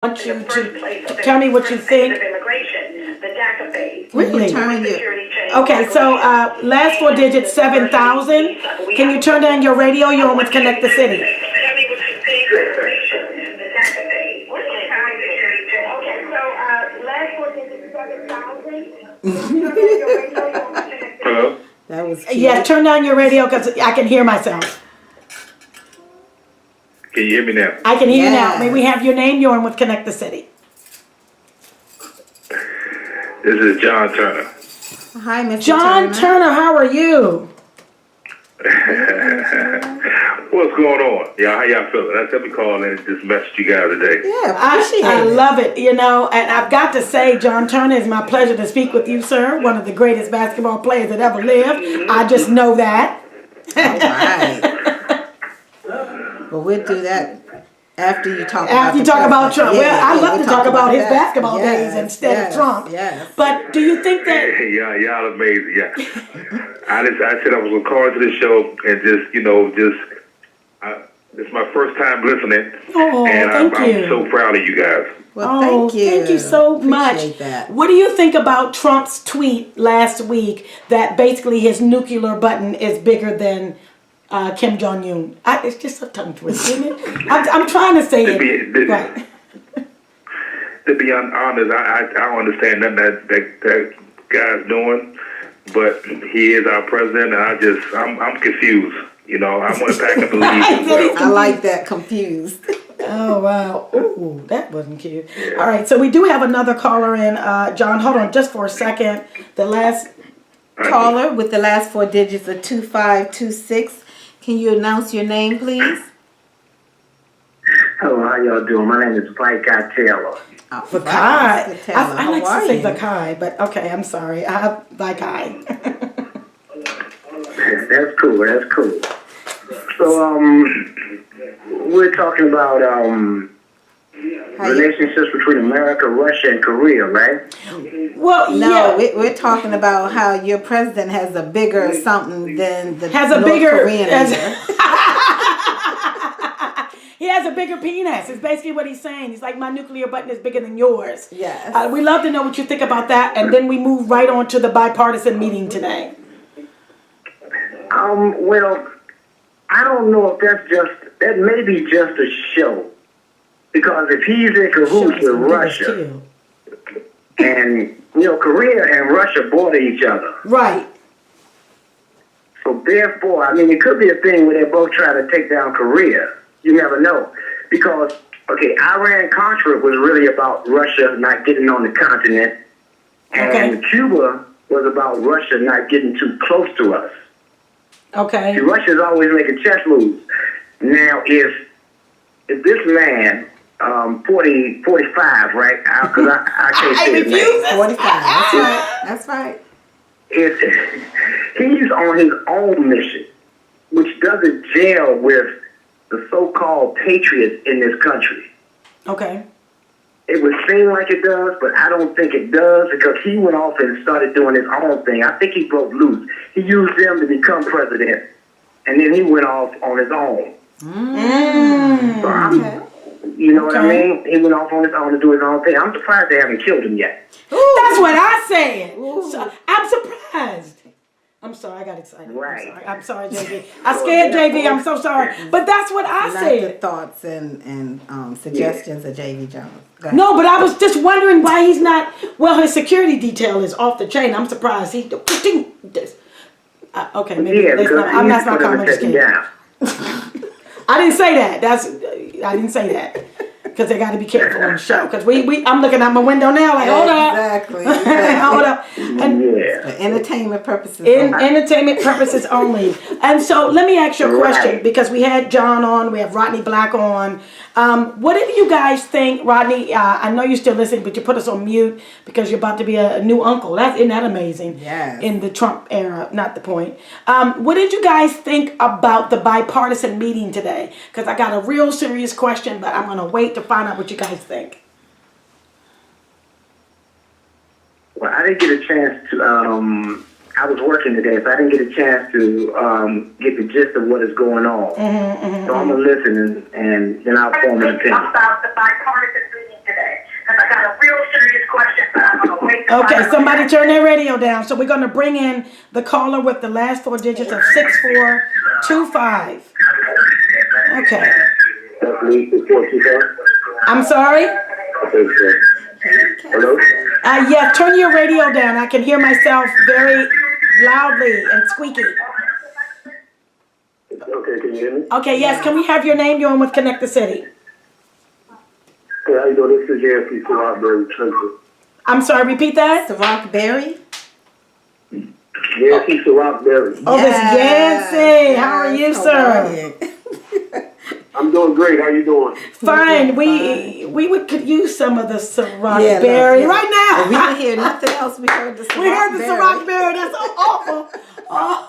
want you to tell me what you think. Really? Okay, so last four digits, 7,000. Can you turn down your radio? You're on with Connect the City. Hello? That was cute. Yeah, turn down your radio because I can hear myself. Can you hear me now? I can hear you now. May we have your name? You're on with Connect the City. This is John Turner. Hi, Mr. John Turner, how are you? What's going on? Yeah, how y'all feeling? That's let me call in and just message you guys today. Yeah, appreciate I it. love it, you know, and I've got to say, John Turner, it's my pleasure to speak with you, sir. One of the greatest basketball players that ever lived. I just know that. All right. Well, we'll do that after you talk After you talk about Trump. Yeah, well, I love we'll to talk about his that. basketball days instead of Trump. Yes. But do you think that... Yeah, y'all amazing. Yeah. I said I was going to call into the show and just, you know, it's my first time listening. Oh, and thank you. I'm so proud of you guys. Well, thank you. Thank you so much. Appreciate that. What do you think about Trump's tweet last week that basically his nuclear button is bigger than Kim Jong-un? It's just a tongue twister, isn't it? I'm trying to say it. Right. To be honest, I don't understand nothing that guy's doing, but he is our president, and I'm confused. You know, I want to pack up and leave. Well. I like that, confused. Oh, wow. Ooh, that wasn't cute. Yeah. All right, so we do have another caller in. John, hold on just for a second. The last caller with the last four digits of 2526. Can you announce your name, please? Hello, how y'all doing? My name is Vikai Taylor. Vakai. I like to say Vakai, but okay, I'm sorry. I have Vakai. That's cool. That's cool. So, we're talking about relationships between America, Russia, and Korea, right? Well, no, yeah. we're talking about how your president has a bigger something than the North Korean leader. He has a bigger penis. It's basically what he's saying. He's like, my nuclear button is bigger than yours. Yes. We love to know what you think about that, and then we move right on to the bipartisan meeting today. Well, I don't know if that may be just a show. Because if he's in cahoots with Russia, and, you know, Korea and Russia border each other. Right. So therefore, I mean, it could be a thing where they're both trying to take down Korea. You never know. Because, okay, Iran-Contra was really about Russia not getting on the continent. And Cuba was about Russia not getting too close to us. Okay. See, Russia's always making chess moves. Now, if this man, 45, right? Because I can't say his name. 45. That's right. That's right. If he's on his own mission, which doesn't gel with the so-called patriots in this country. Okay. It would seem like it does, but I don't think it does because he went off and started doing his own thing. I think he broke loose. He used them to become president, and then he went off on his own. So you know what I mean? He went off on his own to do his own thing. I'm surprised they haven't killed him yet. Ooh, that's what I said. So, I'm surprised. I'm sorry, I got excited. Right. I'm sorry, JV. I scared JV. I'm so sorry. But that's what I said. The thoughts and suggestions of JV Jones. No, but I was just wondering why he's not. Well, his security detail is off the chain. I'm surprised. Okay, maybe I'm not calling him. I didn't say that. I didn't say that. Because they got to be careful on the show. Because I'm looking out my window now like, hold up. Exactly. Hold up. And for entertainment purposes. Entertainment purposes only. And so let me ask you a question. Because we had John on. We have Rodney Black on. What do you guys think, Rodney? I know you're still listening, but you put us on mute because you're about to be a new uncle. Isn't that amazing? Yes. In the Trump era, not the point. What did you guys think about the bipartisan meeting today? Because I got a real serious question, but I'm going to wait to find out what you guys think. Well, I didn't get a chance to, I was working today, so I didn't get a chance to get the gist of what is going on. So I'm going to listen and then I'll form an opinion. About the bipartisan meeting today. Okay, somebody turn their radio down. So we're going to bring in the caller with the last 4 digits of 6425. Okay. That's me, 6425. I'm sorry? Hello? Yeah, turn your radio down. I can hear myself very loudly and squeaky. Okay, can you hear me? Okay, yes. Can we have your name? You're on with Connect the City. Hey, how you doing? This is Yancey Rockberry Trenton. I'm sorry, repeat that? Ciroc Berry? Yancey Rockberry. Oh, Miss Yancy. How are you, sir? I'm doing great. How you doing? Fine. We could use some of the Ciroc Yeah, berry yeah. right now. We didn't hear nothing else. We heard the Ciroc We heard the Berry. Ciroc berry. That's so awful. Oh.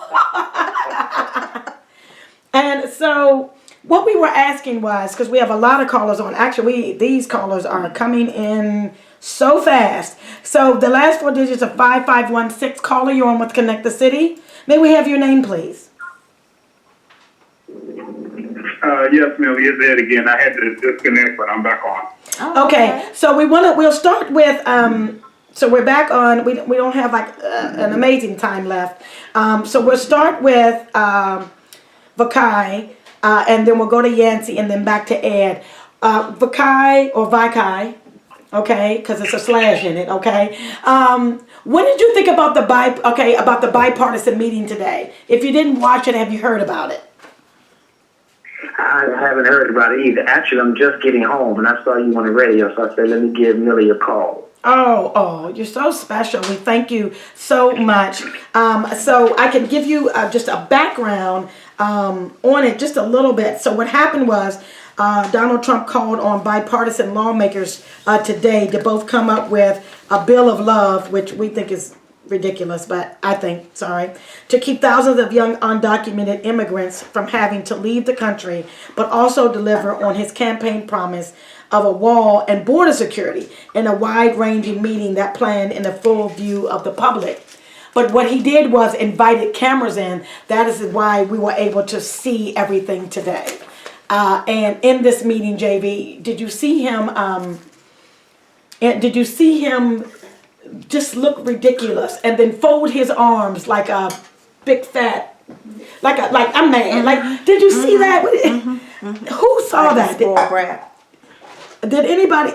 And so what we were asking was, because we have a lot of callers on. Actually, these callers are coming in so fast. So the last 4 digits of 5516. Caller, you're on with Connect the City. May we have your name, please? Yes, Millie, it's Ed again. I had to disconnect, but I'm back on. Oh, Okay, so we'll start with, so we're back on, we don't have like an amazing time left. So we'll start with Vakai, and then we'll go to Yancy and then back to Ed. Vakai or Vikai, okay, because it's a slash in it, okay. What did you think about the bipartisan meeting today? If you didn't watch it, have you heard about it? I haven't heard about it either. Actually, I'm just getting home, and I saw you on the radio, so I said, let me give Millie a call. Oh, you're so special. We thank you so much. So I can give you just a background on it just a little bit. So what happened was Donald Trump called on bipartisan lawmakers today to both come up with a bill of love, which we think is ridiculous, but to keep thousands of young undocumented immigrants from having to leave the country, but also deliver on his campaign promise of a wall and border security in a wide-ranging meeting that planned in the full view of the public. But what he did was invited cameras in. That is why we were able to see everything today. And in this meeting, JV, did you see him? Just look ridiculous and then fold his arms like a big fat, like I'm mad. Like, did you see that? Who saw that? Did anybody?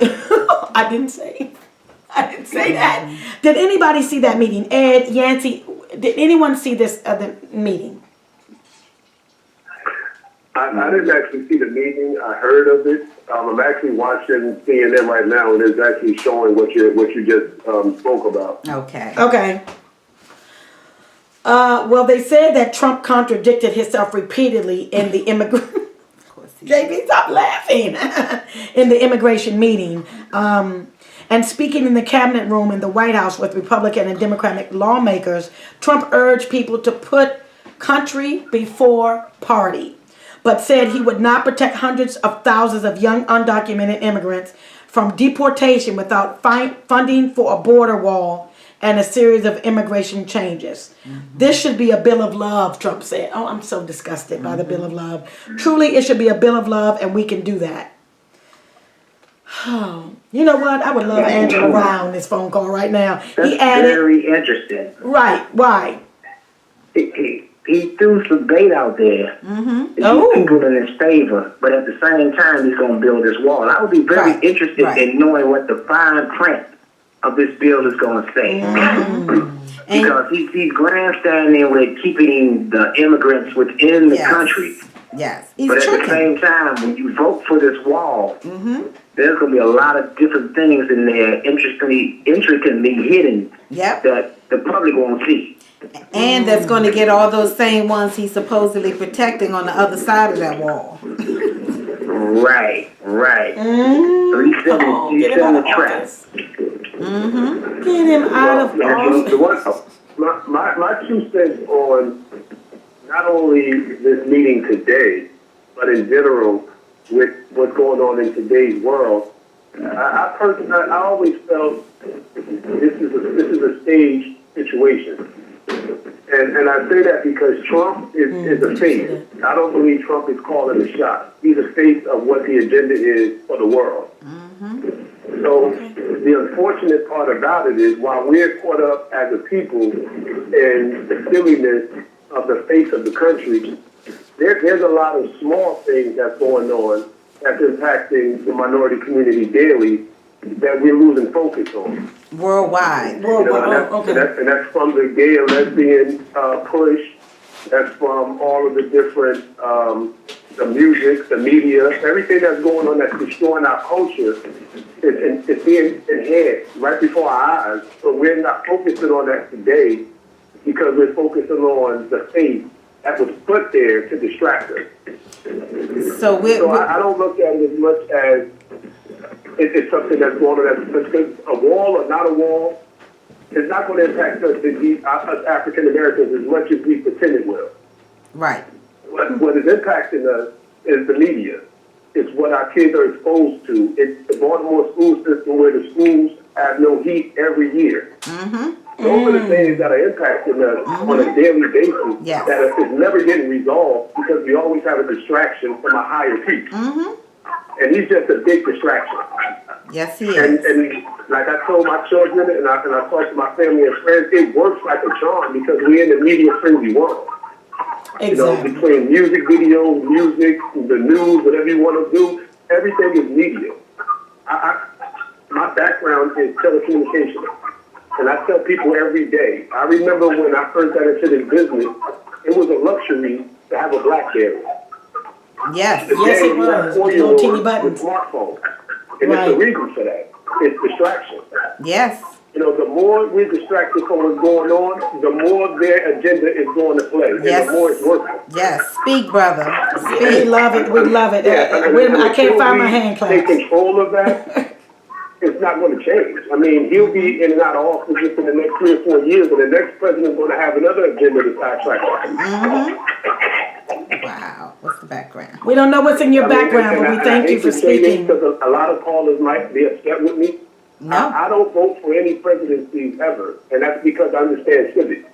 I didn't say that. Did anybody see that meeting? Ed, Yancy, did anyone see this other meeting? I didn't actually see the meeting. I heard of it. I'm actually watching CNN right now, and it's actually showing what you just spoke about. Okay. Okay. Well, they said that Trump contradicted himself repeatedly in the JB, stop laughing. In the immigration meeting. And speaking in the cabinet room in the White House with Republican and Democratic lawmakers, Trump urged people to put country before party, but said he would not protect hundreds of thousands of young undocumented immigrants from deportation without funding for a border wall and a series of immigration changes. This should be a bill of love, Trump said. Oh, I'm so disgusted by the bill of love. Truly, it should be a bill of love, and we can do that. Oh, you know what? I would love Angela Rye on this phone call right now. That's He added, very interesting. right, why? He threw some bait out there. Oh. People in his favor, but at the same time, he's going to build this wall. I would be very interested in knowing what the fine print of this bill is going to say. Because he's grandstanding with keeping the immigrants within the country. Yes. But at the same time, when you vote for this wall, there's going to be a lot of different things in there intricately hidden that the public won't see. And that's going to get all those same ones he's supposedly protecting on the other side of that wall. Right. So he's setting a trap. Get him out of office. My 2 cents on not only this meeting today, but in general with what's going on in today's world. I always felt this is a staged situation. And I say that because Trump is a face. I don't believe Trump is calling the shots. He's a face of what the agenda is for the world. So the unfortunate part about it is while we're caught up as a people in the silliness of the face of the country, there's a lot of small things that's going on that's impacting the minority community daily that we're losing focus on. Worldwide. Well, You know, okay. and that's from the gay and lesbian push. That's from all of the different, the music, the media, everything that's going on that's destroying our culture. It's being enhanced right before our eyes, but we're not focusing on that today because we're focusing on the faith that was put there to distract us. So So I don't look at it as much as it's something that's going on. Because a wall or not a wall is not going to impact us African Americans as much as we pretend it will. right. What is impacting us is the media. It's what our kids are exposed to. It's the Baltimore school system where the schools have no heat every year. Those are the things that are impacting us on a daily basis Yes. that is never getting resolved because we always have a distraction from a higher peak. And he's just a big distraction. Yes, he And is. like I told my children and I talked to my family and friends, it works like a charm because we're in the media-friendly world. You know, Exactly. between music videos, music, the news, whatever you want to do, everything is media. My background is telecommunications. And I tell people every day, I remember when I first got into this business, it was a luxury to have a BlackBerry. Yes. Yes, it Today, you have was. 4-year-olds Little teeny with buttons. smartphones. And Right. it's a reason for that. It's distraction. Yes. You know, the more we're distracted from what's going on, the more their agenda is going to play. And Yes. the more it's working. Yes. Speak, brother. We Speak. love it. We love it. Wait a minute, I can't find my hand Take claps. control of that. It's not going to change. I mean, he'll be in and out of office just in the next 3 or 4 years, and the next president's going to have another agenda to sidetrack us. Wow. What's the background? We don't know what's in your I mean, background, and but we I thank you hate for to say this speaking. because a lot of callers might be upset with me. No. I don't vote for any presidencies ever, and that's because I understand civics.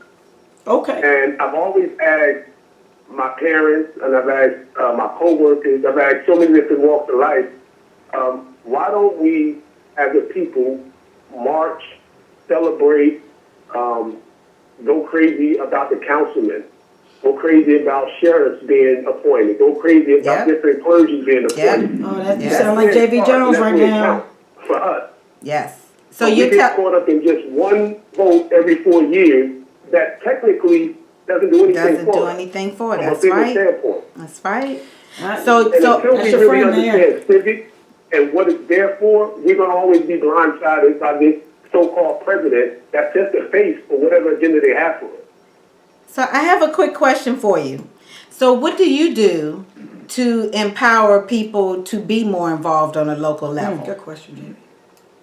Okay. And I've always asked my parents, and I've asked my coworkers, I've asked so many different walks of life, why don't we, as a people, march, celebrate, go crazy about the councilmen, go crazy about sheriffs being appointed, go crazy about Yeah. different clergy being Yeah. appointed. Oh, that you Yeah. sound like JV Jones right now. Count for us. Yes. So We you get tell caught up in just one vote every 4 years that technically doesn't do anything doesn't for do us. anything for it. From a That's bigger right. standpoint. That's right. Uh, So And so until that's we your really friend there. understand civics and what it's there for, we're going to always be blindsided by this so-called president that's just a face for whatever agenda they have for us. So I have a quick question for you. So what do you do to empower people to be more involved on a local level? Good question, JV.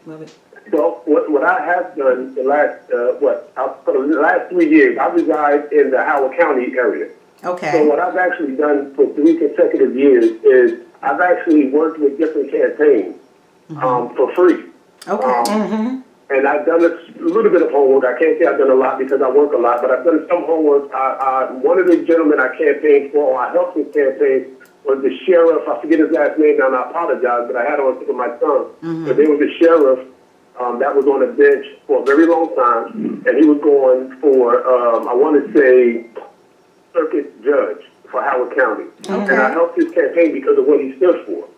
Love it. So what I have done the last, for the last 3 years, I reside in the Howard County area. So Okay. what I've actually done for 3 consecutive years is I've actually worked with different campaigns for free. Okay. And I've done a little bit of homework. I can't say I've done a lot because I work a lot, but I've done some homework. One of the gentlemen I campaigned for, or I helped his campaign, was the sheriff. I forget his last name now, and I apologize, but I had on tip of my tongue. But there was a sheriff that was on the bench for a very long time, and he was going for, I want to say, circuit judge for Howard County. And I helped his campaign because of what he stood for.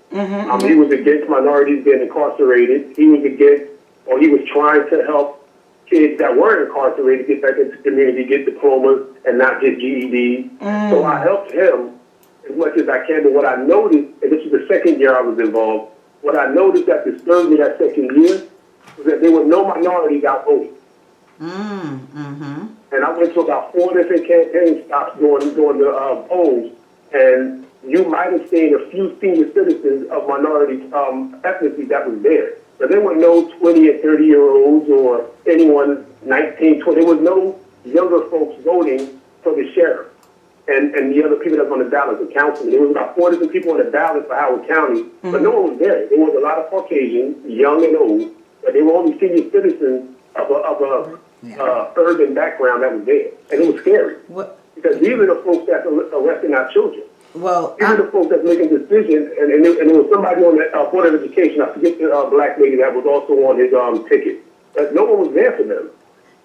He was against minorities being incarcerated. He was against, or he was trying to help kids that were incarcerated get back into the community, get diplomas, and not just GEDs. So I helped him as much as I can. But what I noticed, and this was the second year I was involved, what I noticed that disturbed me that second year was that there were no minorities out voting. And I went to about 4 different campaign stops during the polls, and you might have seen a few senior citizens of minority ethnicity that was there. But there were no 20 and 30-year-olds or anyone 19, 20. There was no younger folks voting for the sheriff and the other people that was on the ballot, the councilman. There was about 4 different people on the ballot for Howard County, but no one was there. There was a lot of Caucasians, young and old, but they were only senior citizens of a urban background that was there. And it was scary. What? Because these are the folks that are arresting our children. Well, These are the folks that's making decisions, and there was somebody on the Board of Education, I forget the black lady that was also on his ticket. But no one was there for them.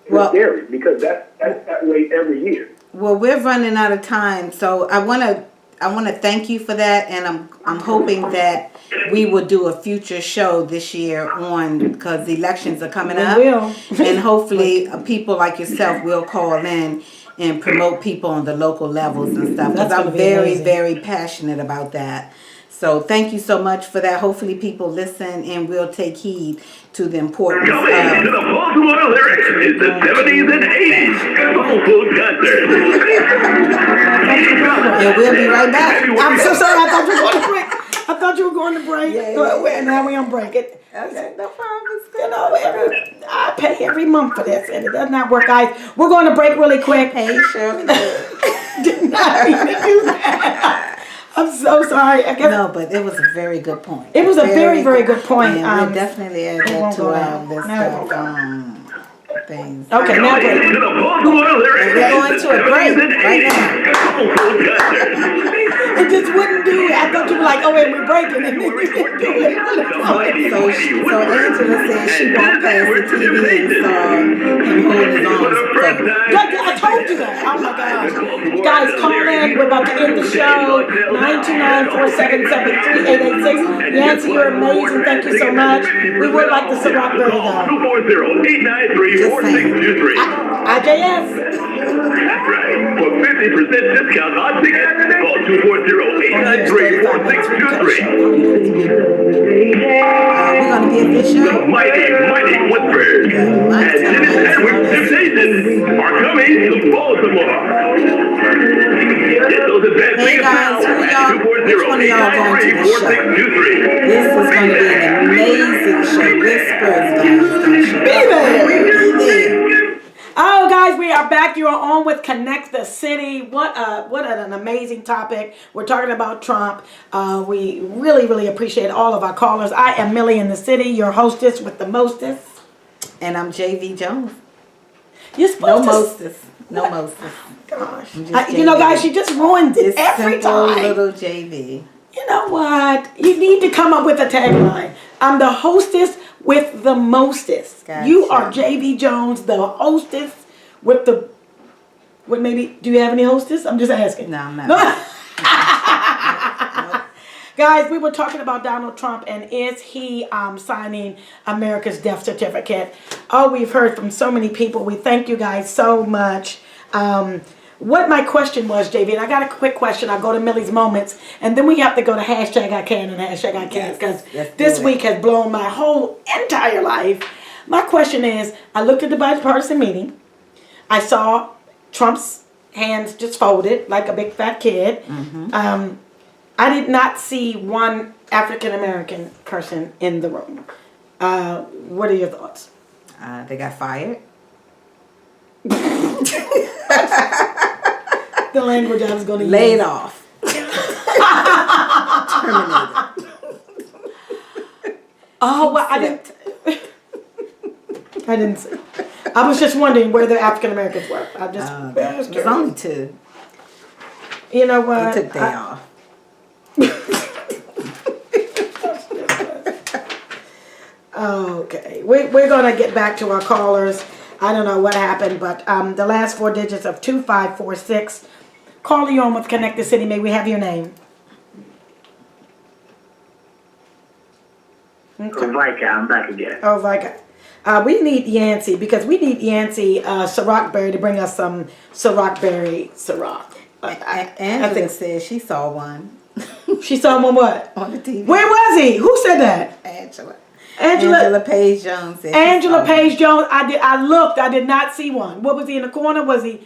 It's Well- scary, because that's that way every year. well, we're running out of time, so I wanna thank you for that, and I'm hoping that we will do a future show this year on, because the elections are coming We up, will. and hopefully people like yourself will call in and promote people on the local levels and stuff. Because That's I'm gonna be very amazing. very passionate about that. So thank you so much for that. Hopefully people listen and will take heed to the importance Coming to of. the Baltimore Lyrics is the 70s and 80s Soul Food Concert. And we'll be right back. I'm so sorry. I thought you were going to break. I thought you were going to break. Yeah. Well, now we on break. It. Okay, no problem. You know, I pay every month for this, and it does not work, guys. We're going to break really quick. Hey, Shirley. Did not mean to do that. I'm so sorry. I guess No, but it was a very good point. It was a very, very good point. And we'll definitely add that won't to go our down. list No, it won't of go. things. Okay, now Coming break. to the Baltimore Lyrics We're going is to the a break 70s and right 80s Soul Food Concert. It just wouldn't do it. I thought you were like, oh wait, we're breaking, and then you didn't do it. So Angela said she walked past the TV and saw him hold his arms closed. I told you that. Oh my gosh. Guys, call in. We're about to end the show. 929-477-3886. Yancy, you're amazing. Thank you so much. We would like the Ciroc Berry though. 240-893-4623. IJS. That's right. For 50% discount on tickets, call 240-893-4623. We're going to be at this show. Mighty Whispers and Dennis Edwards Temptations are coming to Baltimore. Get those advance Hey tickets guys, now who at y'all- which one of y'all going to this show? 240-893-4623. This is going to be an amazing show. Whispers, guys. Be there. Be there. Oh, guys, we are back. You are on with Connect the City. What an amazing topic. We're talking about Trump. We really, really appreciate all of our callers. I am Millie in the City, your hostess with the mostest. And I'm JV Jones. You're No supposed to... mostess. No mostess. Gosh. I'm just You know, JV. guys, she just ruined it It's every simple time. little JV. You know what? You need to come up with a tagline. I'm the hostess with the mostest. Gotcha. You are JV Jones, the hostess with the... What maybe... Do you have any hostess? I'm just asking. No, I'm not. Guys, we were talking about Donald Trump and is he signing America's death certificate? Oh, we've heard from so many people. We thank you guys so much. What my question was, JV, and I got a quick question. I'll go to Millie's Moments, and then we have to go to hashtag I can and hashtag I can't, because let's do this it. week has blown my whole entire life. My question is, I looked at the bipartisan meeting. I saw Trump's hands just folded like a big fat kid. I did not see one African American person in the room. What are your thoughts? They got fired. The language I was going to use. Laid off. Terminated. Oh, well, I didn't. I didn't see. I was just wondering where the African Americans were. I just. I was It was curious. only two. You know They what? took day off. Okay, we're gonna get back to our callers. I don't know what happened, but the last four digits of 2546. Call you on with Connect the City. May we have your name? Vika, I'm back again. Oh, Vika. We need Yancy because we need Yancy Ciroc Berry to bring us some Ciroc Berry Ciroc. Angela said she saw one She saw him on what? on the TV. Where was he? Who said that? Angela Angela Page Jones said. she Angela saw Page Jones. I looked. I did not see one. What was he in the corner? Was he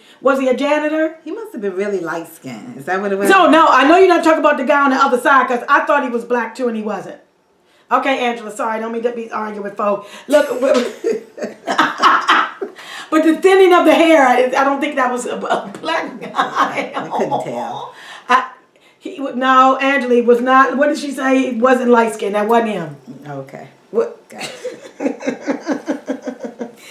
a janitor? one. He must have been really light skinned. Is that what it was? No. I know you're not talking about the guy on the other side because I thought he was black too and he wasn't. Okay, Angela. Sorry, don't mean to be arguing with folks. Look, but the thinning of the hair, I don't think that was a black guy. I couldn't tell. No, Angela he was not. What did she say? He wasn't light skinned. That wasn't him. Okay. What? Gotcha.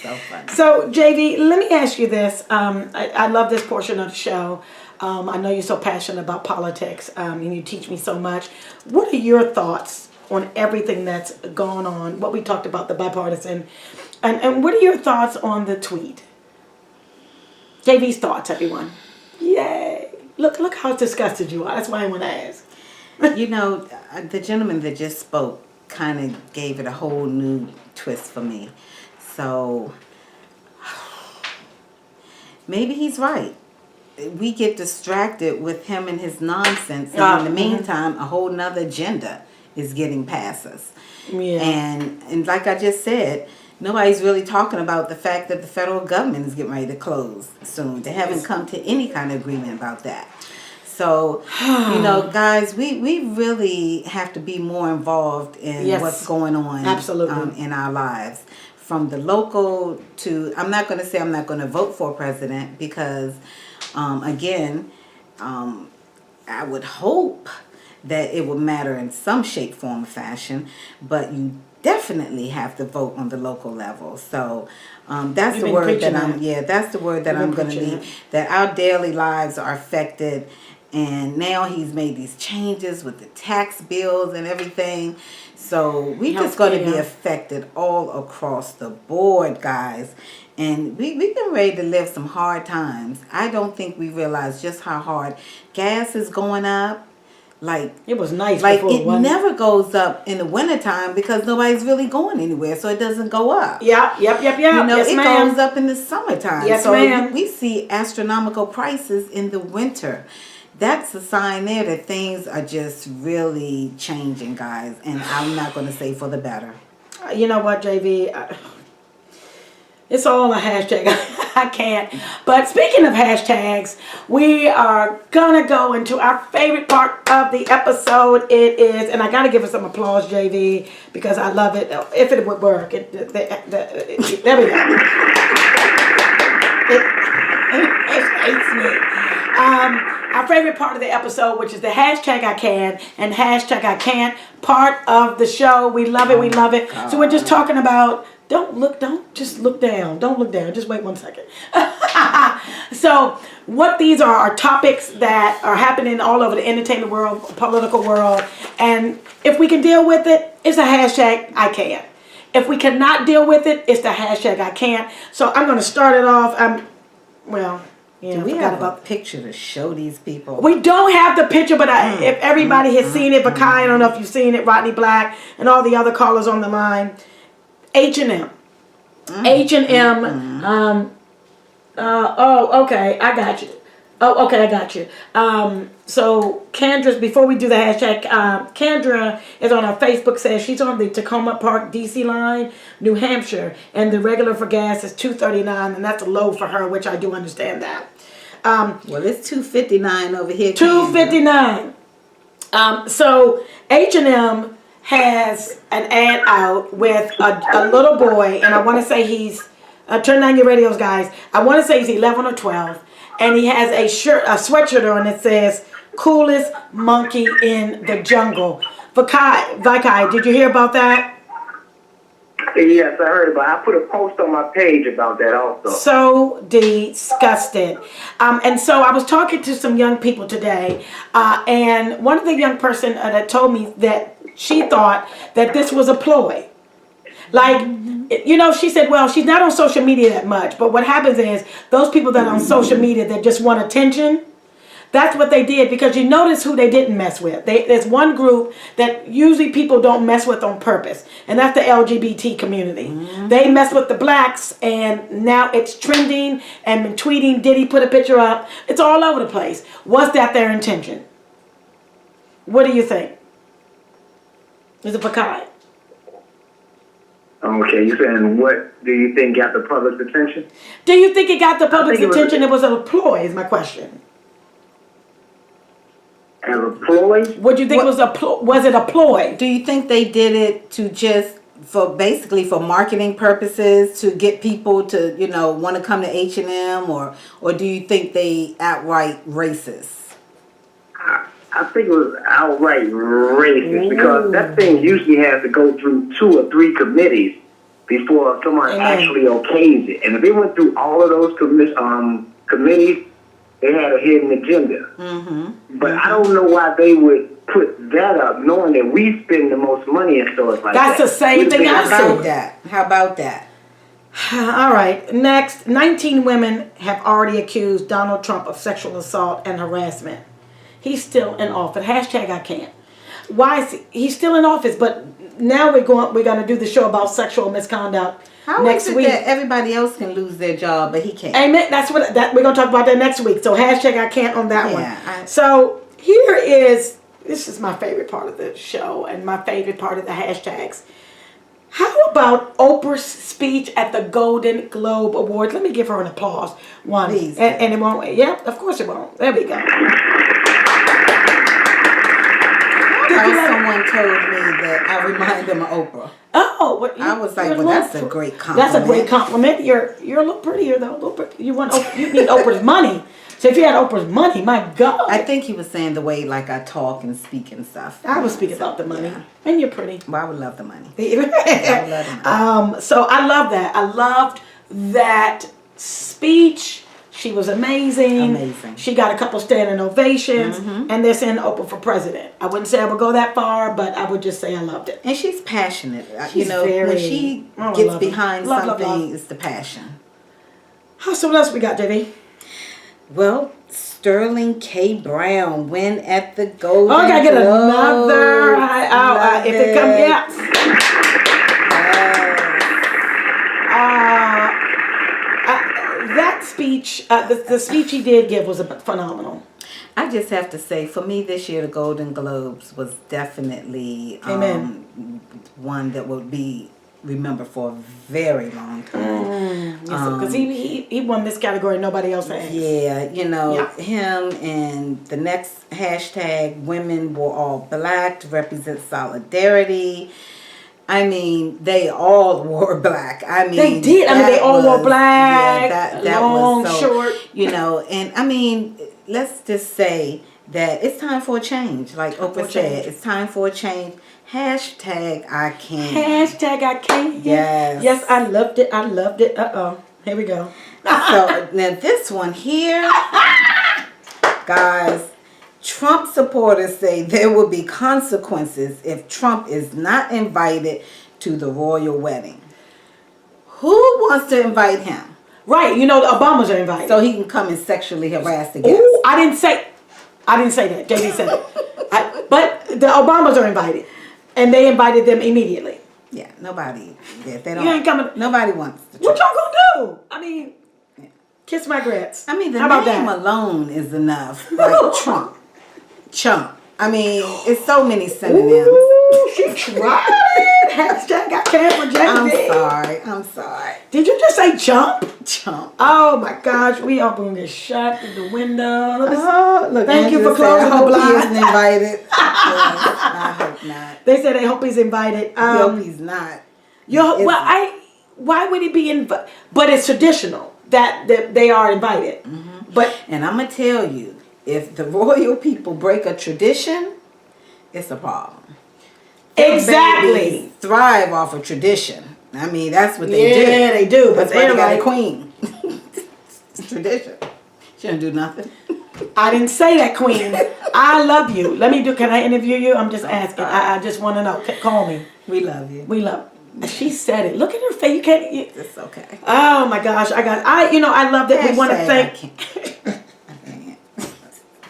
So funny. So, JV, let me ask you this. I love this portion of the show. I know you're so passionate about politics, and you teach me so much. What are your thoughts on everything that's gone on? What we talked about, the bipartisan, and what are your thoughts on the tweet? JV's thoughts, everyone. Yay! Look how disgusted you are. That's why I want to ask. You know, the gentleman that just spoke kind of gave it a whole new twist for me. So maybe he's right. We get distracted with him and his nonsense, and in the meantime, a whole nother agenda is getting past us. Yeah. And like I just said, nobody's really talking about the fact that the federal government is getting ready to close soon. They haven't come to any kind of agreement about that. So, you know, guys, we really have to be more involved in what's going on in our lives. From the local to, I'm not going to say I'm not going to vote for a president because, again, I would hope that it would matter in some shape, form, or fashion, but you definitely have to vote on the local level. So that's the word that that's the word that I'm going to need, that our daily lives are affected. And now he's made these changes with the tax bills and everything. So we're just going to be affected all across the board, guys. And we've been ready to live some hard times. I don't think we realize just how hard gas is going up. Like, it was nice. Like, it never goes up in the wintertime because nobody's really going anywhere, so it doesn't go up. Yep. You know, it goes up in the summertime. Yes, so ma'am. We see astronomical prices in the winter. That's a sign there that things are just really changing, guys. And I'm not going to say for the better. You know what, JV? It's all a hashtag. I can't. But speaking of hashtags, we are going to go into our favorite part of the episode. It is, and I got to give us some applause, JV, because I love it. If it would work. There we go. It hates me. Our favorite part of the episode, which is the hashtag I can and hashtag I can't part of the show. We love it. We love it. So we're just talking about, don't just look down. Don't look down. Just wait 1 second. So what these are topics that are happening all over the entertainment world, political world. And if we can deal with it, it's a hashtag I can. If we cannot deal with it, it's the hashtag I can't. So I'm going to start it off. Do we have a picture to show these people? We don't have the picture, but if everybody has seen it, Vakai, I don't know if you've seen it, Rodney Black, and all the other callers on the line. H&M. H&M. Okay, I got you. Oh, okay, I got you. So Kendra, before we do the hashtag, Kendra is on our Facebook, says she's on the Tacoma Park DC line, New Hampshire, and the regular for gas is $2.39, and that's a low for her, which I do understand that. Well, it's $2.59 over here. $2.59. So H&M has an ad out with a little boy, and I want to say he's turn on your radios, guys. I want to say he's 11 or 12. And he has a sweatshirt on that says, "Coolest monkey in the jungle." Vakai, did you hear about that? Yes, I heard about it. I put a post on my page about that also. So disgusted. And so I was talking to some young people today, and one of the young person that told me that she thought that this was a ploy. Like, you know, she said, well, she's not on social media that much, but what happens is those people that are on social media that just want attention, that's what they did, because you notice who they didn't mess with. There's one group that usually people don't mess with on purpose, and that's the LGBT community. Mm-hmm. They mess with the blacks, and now it's trending, and been tweeting, Diddy put a picture up. It's all over the place. Was that their intention? What do you think? Is it Vakai? Okay, you're saying what do you think got the public's attention? Do you think it got the public's attention? It was a ploy, is my question. As a ploy? What do you think was it a ploy? Do you think they did it to just basically for marketing purposes, to get people to, you know, want to come to H&M, or do you think they outright racist? I think it was outright racist, because that thing usually has to go through 2 or 3 committees before someone actually okays it. And if they went through all of those committees, They had a hidden agenda. Mm-hmm. But I don't know why they would put that up, knowing that we spend the most money in stores like That's that. the same thing I How said. about that? How about that? All right, next. 19 women have already accused Donald Trump of sexual assault and harassment. He's still in office. Hashtag I can't. Why is he's still in office? But now we're going to do the show about sexual misconduct How next is it week. that everybody else can lose their job, but he can't? Amen. That's what we're going to talk about that next week. So hashtag I can't on that Yeah, one. So here is, this is my favorite part of the show and my favorite part of the hashtags. How about Oprah's speech at the Golden Globe Awards? Let me give her an applause. One. Please. And it won't. Yep, of course it won't. There we go. Someone told me that I remind them of Oprah. Oh, what, I was like, you're well, a that's little a great That's a great compliment. compliment. You're a little prettier though. A little bit. You need Oprah's money. So if you had Oprah's money, my God. I think he was saying the way like I talk and speak and stuff. I was speaking about the money. Yeah. And you're pretty. Well, I would love the money. I would love the money. So I love that. I loved that speech. She was amazing. Amazing. She got a couple standing ovations, and they're saying Oprah for president. I wouldn't say I would go that far, but I would just say I loved it. And she's passionate. She's when very- she Oh, I gets love it. behind Love, something, love. it's the passion. So what else we got, JV? Well, Sterling K. Brown win at the Golden Oh, I gotta get Globes. another. Love If it comes, yeah. That speech, the speech he did give was phenomenal. I just have to say, for me this year, the Golden Globes was definitely Amen. one that would be remembered for a very long time. Because he won this category, nobody else has. Yeah, Yeah. him and the next hashtag, women were all black, to represent solidarity. I mean, they all wore black. I mean, They did. I mean, they all wore black, that long, was short. And I mean, let's just say that it's time for a change. Like for a Oprah change. said, it's time for a change. Hashtag I can't. Hashtag I can't. Yes. Yes, I loved it. I loved it. Here we go. So now this one here, guys, Trump supporters say there will be consequences if Trump is not invited to the royal wedding. Who wants to invite him Right. The Obamas are invited. so he can come and sexually harass the guests? Ooh, I didn't say that. JD said it. But the Obamas are invited. And they invited them immediately. Yeah, nobody. If they don't, You ain't coming. nobody wants to. What y'all gonna do? I mean, kiss my grits. I mean, the How about name that? alone is enough. Like Trump, chump. I mean, it's so many synonyms. Ooh, she tried it. Hashtag I can't for JD. I'm sorry. Did you just say jump? Chump. Oh my gosh, we opened this shut through the window. Oh, look, Thank you Angela for closing said, I the hope blind." he isn't invited. Yes, I hope not. They said they hope he's invited. I hope he's not. Why would he be invited? But it's traditional that they are invited. But And I'm gonna tell you, if the royal people break a tradition, it's a problem. exactly. Babies thrive off of tradition. I mean, that's what they do. Yeah, they do. But That's why they're they got a like, queen. It's tradition. She don't do nothing. I didn't say that, Queen. I love you. Can I interview you? I'm just asking. I just want to know. Call me. We love you. We love. She said it. Look at her face. You can't. It's okay. Oh my gosh. I love that we want to Hashtag thank.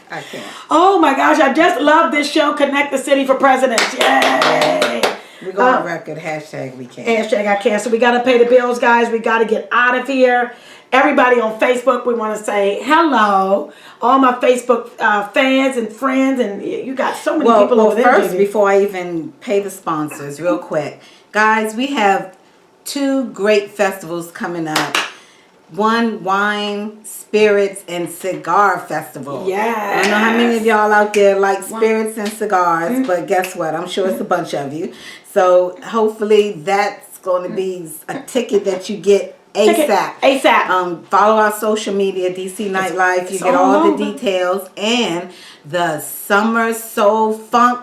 I can't. Oh my gosh. I just love this show. Connect the City for Presidents. Yay. We go on record. Hashtag we can't. Hashtag I can't. So we got to pay the bills, guys. We got to get out of here. Everybody on Facebook, we want to say hello. All my Facebook fans and friends, and you got so many people over there. First, JV. before I even pay the sponsors, real quick, guys, we have 2 great festivals coming up. One, Wine, Spirits, and Cigar Festival. Yes. I don't know how many of y'all out there like spirits and cigars, but guess what? I'm sure it's a bunch of you. So hopefully that's going to be a ticket that you get ASAP. ASAP. Follow our social media, DC Nightlife. You it's get all all the over. details. And the Summer Soul Funk